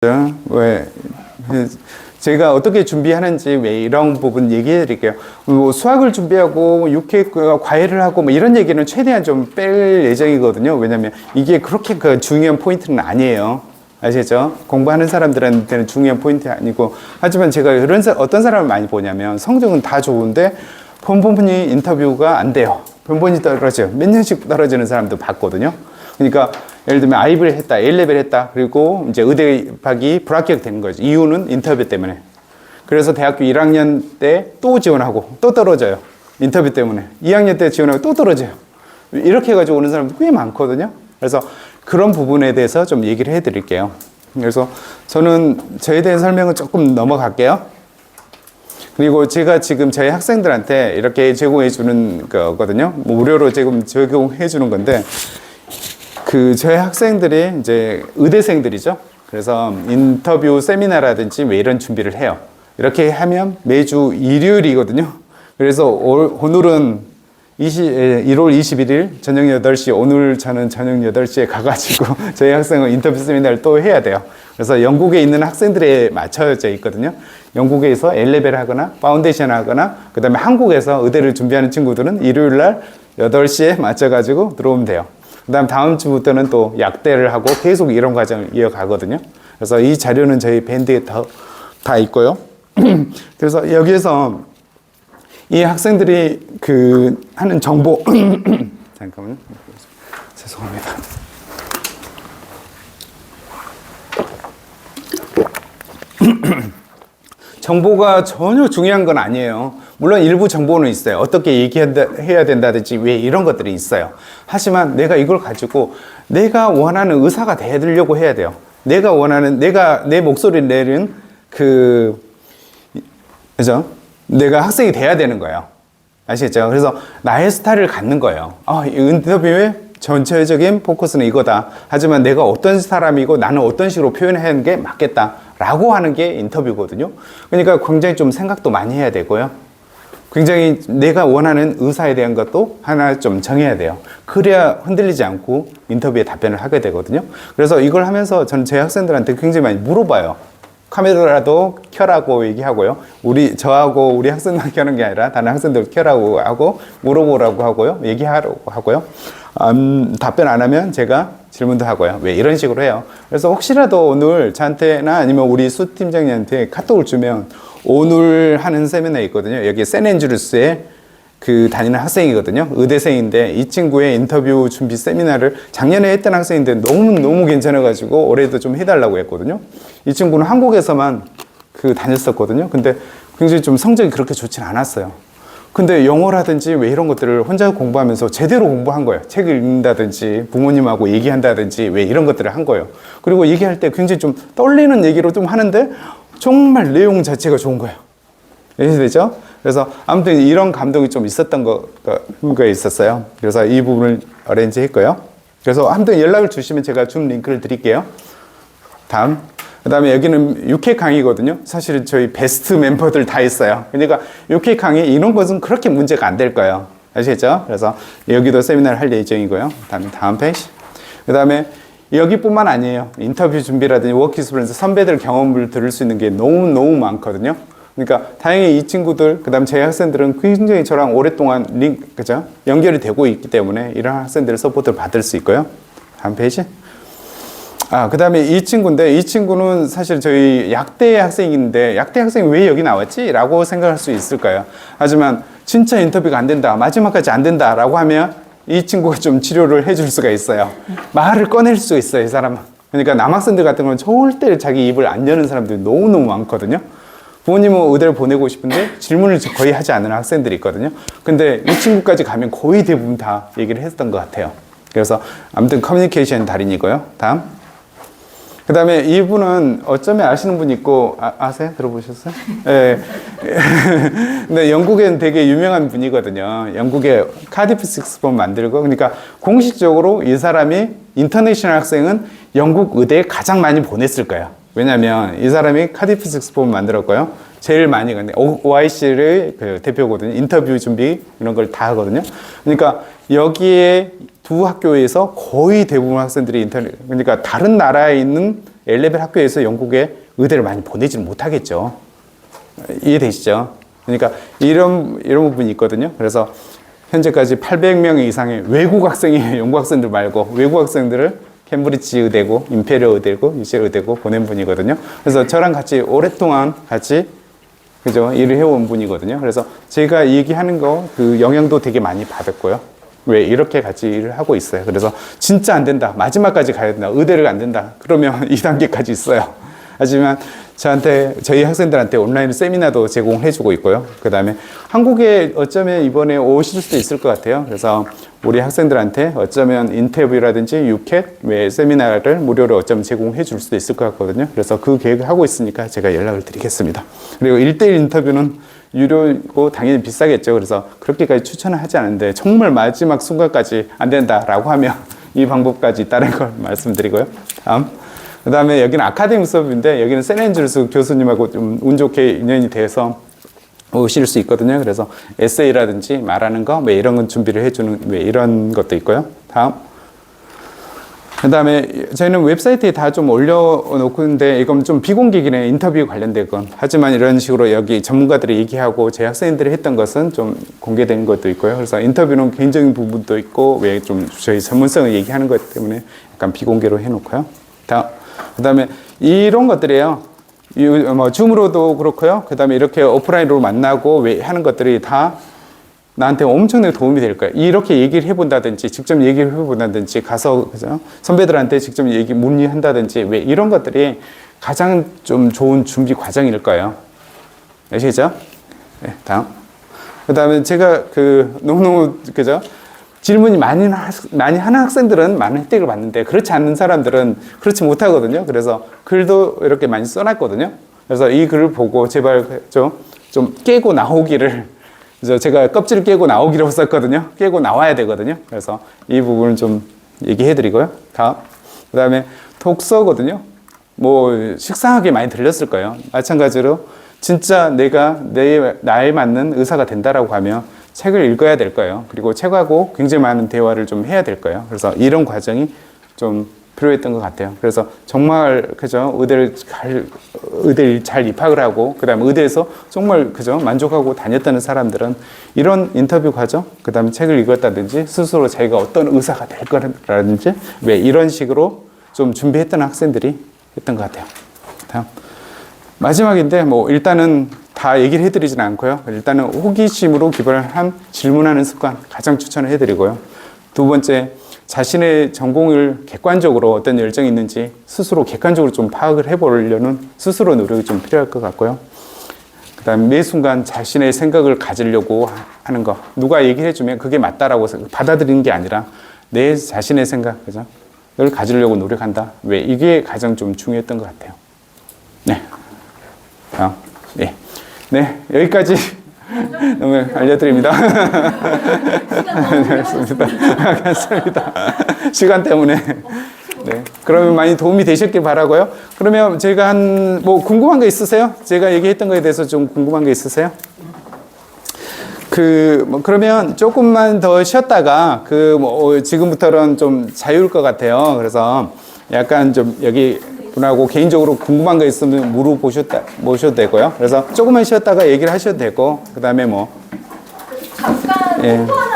왜 제가 어떻게 준비하는지 왜 이런 부분 얘기해 드릴게요. 뭐 수학을 준비하고 육회 과외를 하고 뭐 이런 얘기는 최대한 좀 뺄 예정이거든요. 왜냐면 이게 그렇게 그 중요한 포인트는 아니에요. 아시겠죠? 공부하는 사람들한테는 중요한 포인트 아니고, 하지만 제가 어떤 사람을 많이 보냐면 성적은 다 좋은데 본본이 인터뷰가 안 돼요. 본본이 떨어져요. 몇 년씩 떨어지는 사람도 봤거든요. 그러니까 예를 들면 아이비를 했다, A레벨 했다, 그리고 이제 의대 입학이 불합격된 거죠. 이유는 인터뷰 때문에. 그래서 대학교 1학년 때 또 지원하고 또 떨어져요. 인터뷰 때문에. 2학년 때 지원하고 또 떨어져요. 이렇게 해가지고 오는 사람도 꽤 많거든요. 그래서 그런 부분에 대해서 좀 얘기를 해드릴게요. 그래서 저는 저에 대한 설명은 조금 넘어갈게요. 그리고 제가 지금 저희 학생들한테 이렇게 제공해 주는 거거든요. 뭐 무료로 제공해 주는 건데, 저희 학생들이 이제 의대생들이죠. 그래서 인터뷰 세미나라든지 뭐 이런 준비를 해요. 이렇게 하면 매주 일요일이거든요. 그래서 오늘은 1월 21일 저녁 8시, 오늘 저는 저녁 8시에 가가지고 저희 학생은 인터뷰 세미나를 또 해야 돼요. 그래서 영국에 있는 학생들에 맞춰져 있거든요. 영국에서 A레벨 하거나 파운데이션 하거나, 그 다음에 한국에서 의대를 준비하는 친구들은 일요일 날 8시에 맞춰가지고 들어오면 돼요. 그 다음 주부터는 또 약대를 하고 계속 이런 과정을 이어가거든요. 그래서 이 자료는 저희 밴드에 다 있고요. 그래서 여기에서 이 학생들이 하는 정보 잠깐만요. 죄송합니다. 정보가 전혀 중요한 건 아니에요. 물론 일부 정보는 있어요. 어떻게 얘기해야 된다든지 왜 이런 것들이 있어요. 하지만 내가 이걸 가지고 내가 원하는 의사가 되려고 해야 돼요. 내가 원하는, 내 목소리를 내는 그죠? 내가 학생이 돼야 되는 거예요. 아시겠죠? 그래서 나의 스타일을 갖는 거예요. 이 인터뷰의 전체적인 포커스는 이거다. 하지만 내가 어떤 사람이고 나는 어떤 식으로 표현하는 게 맞겠다라고 하는 게 인터뷰거든요. 그러니까 굉장히 좀 생각도 많이 해야 되고요. 굉장히 내가 원하는 의사에 대한 것도 하나 좀 정해야 돼요. 그래야 흔들리지 않고 인터뷰에 답변을 하게 되거든요. 그래서 이걸 하면서 저는 제 학생들한테 굉장히 많이 물어봐요. 카메라라도 켜라고 얘기하고요. 저하고 우리 학생만 켜는 게 아니라 다른 학생들 켜라고 하고, 물어보라고 하고요. 얘기하라고 하고요. 답변 안 하면 제가 질문도 하고요. 왜 이런 식으로 해요. 그래서 혹시라도 오늘 저한테나 아니면 우리 수 팀장님한테 카톡을 주면, 오늘 하는 세미나 있거든요. 여기 샌앤드루스에 다니는 학생이거든요. 의대생인데 이 친구의 인터뷰 준비 세미나를 작년에 했던 학생인데 너무 괜찮아가지고 올해도 좀 해달라고 했거든요. 이 친구는 한국에서만 다녔었거든요. 근데 굉장히 좀 성적이 그렇게 좋진 않았어요. 근데 영어라든지 왜 이런 것들을 혼자 공부하면서 제대로 공부한 거예요. 책을 읽는다든지 부모님하고 얘기한다든지 왜 이런 것들을 한 거예요. 그리고 얘기할 때 굉장히 좀 떨리는 얘기로 좀 하는데 정말 내용 자체가 좋은 거예요. 이해되죠? 그래서 아무튼 이런 감동이 좀 있었던 거가 있었어요. 그래서 이 부분을 어레인지 했고요. 그래서 아무튼 연락을 주시면 제가 준 링크를 드릴게요. 그 다음에 여기는 6회 강의거든요. 사실은 저희 베스트 멤버들 다 있어요. 그러니까 6회 강의 이런 것은 그렇게 문제가 안 될 거예요. 아시겠죠? 그래서 여기도 세미나를 할 예정이고요. 다음 페이지. 그 다음에 여기뿐만 아니에요. 인터뷰 준비라든지 워크 익스피리언스, 선배들 경험을 들을 수 있는 게 너무 많거든요. 그러니까 다행히 이 친구들, 그 다음 제 학생들은 굉장히 저랑 오랫동안 그죠? 연결이 되고 있기 때문에 이런 학생들의 서포트를 받을 수 있고요. 다음 페이지. 그 다음에 이 친구인데, 이 친구는 사실 저희 약대 학생인데, 약대 학생이 왜 여기 나왔지? 라고 생각할 수 있을 거예요. 하지만 진짜 인터뷰가 안 된다, 마지막까지 안 된다 라고 하면 이 친구가 좀 치료를 해줄 수가 있어요. 말을 꺼낼 수 있어요, 이 사람은. 그러니까 남학생들 같은 경우는 절대 자기 입을 안 여는 사람들이 너무 많거든요. 부모님은 의대를 보내고 싶은데 질문을 거의 하지 않는 학생들이 있거든요. 근데 이 친구까지 가면 거의 대부분 다 얘기를 했던 것 같아요. 그래서 아무튼 커뮤니케이션 달인이고요. 다음. 그 다음에 이분은 어쩌면 아시는 분 있고, 아세요? 들어보셨어요? 네. 근데 영국엔 되게 유명한 분이거든요. 영국에 카디프 식스폼 만들고, 그러니까 공식적으로 이 사람이 인터내셔널 학생은 영국 의대에 가장 많이 보냈을 거예요. 왜냐면 이 사람이 카디프 식스폼 만들었고요. 제일 많이 갔는데 OIC를 대표거든요. 인터뷰 준비 이런 걸 다 하거든요. 그러니까 여기에 두 학교에서 거의 대부분 학생들이 그러니까 다른 나라에 있는 A레벨 학교에서 영국에 의대를 많이 보내지는 못하겠죠. 이해되시죠? 그러니까 이런 부분이 있거든요. 그래서 현재까지 800명 이상의 외국 학생이에요. 영국 학생들 말고 외국 학생들을 캠브리지 의대고 임페리얼 의대고 UCL 의대고 보낸 분이거든요. 그래서 저랑 같이 오랫동안 같이 그죠 일을 해온 분이거든요. 그래서 제가 얘기하는 거 그 영향도 되게 많이 받았고요. 왜 이렇게 같이 일을 하고 있어요. 그래서 진짜 안 된다, 마지막까지 가야 된다, 의대를 안 된다 그러면 2단계까지 있어요. 하지만 저희 학생들한테 온라인 세미나도 제공해주고 있고요. 그 다음에 한국에 어쩌면 이번에 오실 수도 있을 것 같아요. 그래서 우리 학생들한테 어쩌면 인터뷰라든지 유캣 외 세미나를 무료로 어쩌면 제공해 줄 수도 있을 것 같거든요. 그래서 그 계획을 하고 있으니까 제가 연락을 드리겠습니다. 그리고 1대1 인터뷰는 유료고 당연히 비싸겠죠. 그래서 그렇게까지 추천을 하지 않는데 정말 마지막 순간까지 안 된다라고 하면 이 방법까지 있다는 걸 말씀드리고요. 다음. 그 다음에 여기는 아카데미 수업인데 여기는 샌앤드루스 교수님하고 좀 운 좋게 인연이 돼서 오실 수 있거든요. 그래서 에세이라든지 말하는 거, 뭐 이런 건 준비를 해주는 뭐 이런 것도 있고요. 다음. 그 다음에 저희는 웹사이트에 다 좀 올려놓고 있는데 이건 좀 비공개기네, 인터뷰 관련된 건. 하지만 이런 식으로 여기 전문가들이 얘기하고 제 학생들이 했던 것은 좀 공개된 것도 있고요. 그래서 인터뷰는 개인적인 부분도 있고 왜 좀 저희 전문성을 얘기하는 것 때문에 약간 비공개로 해놓고요. 다음. 그 다음에 이런 것들이에요. 뭐 줌으로도 그렇고요. 그 다음에 이렇게 오프라인으로 만나고 왜 하는 것들이 다 나한테 엄청나게 도움이 될 거예요. 이렇게 얘기를 해본다든지 직접 얘기를 해본다든지 가서 그죠? 선배들한테 직접 문의한다든지 왜 이런 것들이 가장 좀 좋은 준비 과정일 거예요. 아시겠죠? 네, 다음. 그 다음에 제가 너무너무 그죠? 질문이 많이 하는 학생들은 많은 혜택을 받는데 그렇지 않는 사람들은 그렇지 못하거든요. 그래서 글도 이렇게 많이 써놨거든요. 그래서 이 글을 보고 제발 좀 깨고 나오기를, 그래서 제가 껍질을 깨고 나오기라고 썼거든요. 깨고 나와야 되거든요. 그래서 이 부분을 좀 얘기해드리고요. 다음. 그 다음에 독서거든요. 뭐 식상하게 많이 들렸을 거예요. 마찬가지로 진짜 내가 나에 맞는 의사가 된다라고 하면 책을 읽어야 될 거예요. 그리고 책하고 굉장히 많은 대화를 좀 해야 될 거예요. 그래서 이런 과정이 좀 필요했던 것 같아요. 그래서 정말 그죠 의대를 잘 입학을 하고 그다음에 의대에서 정말 그죠 만족하고 다녔다는 사람들은 이런 인터뷰 과정, 그다음에 책을 읽었다든지 스스로 자기가 어떤 의사가 될 거라든지 왜 이런 식으로 좀 준비했던 학생들이 했던 것 같아요. 다음. 마지막인데 뭐 일단은 다 얘기를 해드리진 않고요. 일단은 호기심으로 기반한 질문하는 습관 가장 추천을 해드리고요. 두 번째, 자신의 전공을 객관적으로 어떤 열정이 있는지 스스로 객관적으로 좀 파악을 해보려는 스스로 노력이 좀 필요할 것 같고요. 그 다음 매 순간 자신의 생각을 가지려고 하는 거, 누가 얘기를 해주면 그게 맞다라고 받아들이는 게 아니라 내 자신의 생각, 그죠? 를 가지려고 노력한다. 왜? 이게 가장 좀 중요했던 것 같아요. 네. 네. 네, 여기까지 너무 알려드립니다. 알겠습니다. 시간 때문에. 네. 그러면 많이 도움이 되셨길 바라고요. 그러면 제가 뭐 궁금한 거 있으세요? 제가 얘기했던 거에 대해서 좀 궁금한 거 있으세요? 뭐 그러면 조금만 더 쉬었다가 뭐 지금부터는 좀 자유일 것 같아요. 그래서 약간 좀 여기 분하고 개인적으로 궁금한 거 있으면 모셔도 되고요. 그래서 조금만 쉬었다가 얘기를 하셔도 되고, 그 다음에 뭐. 잠깐 예. 홍보 하나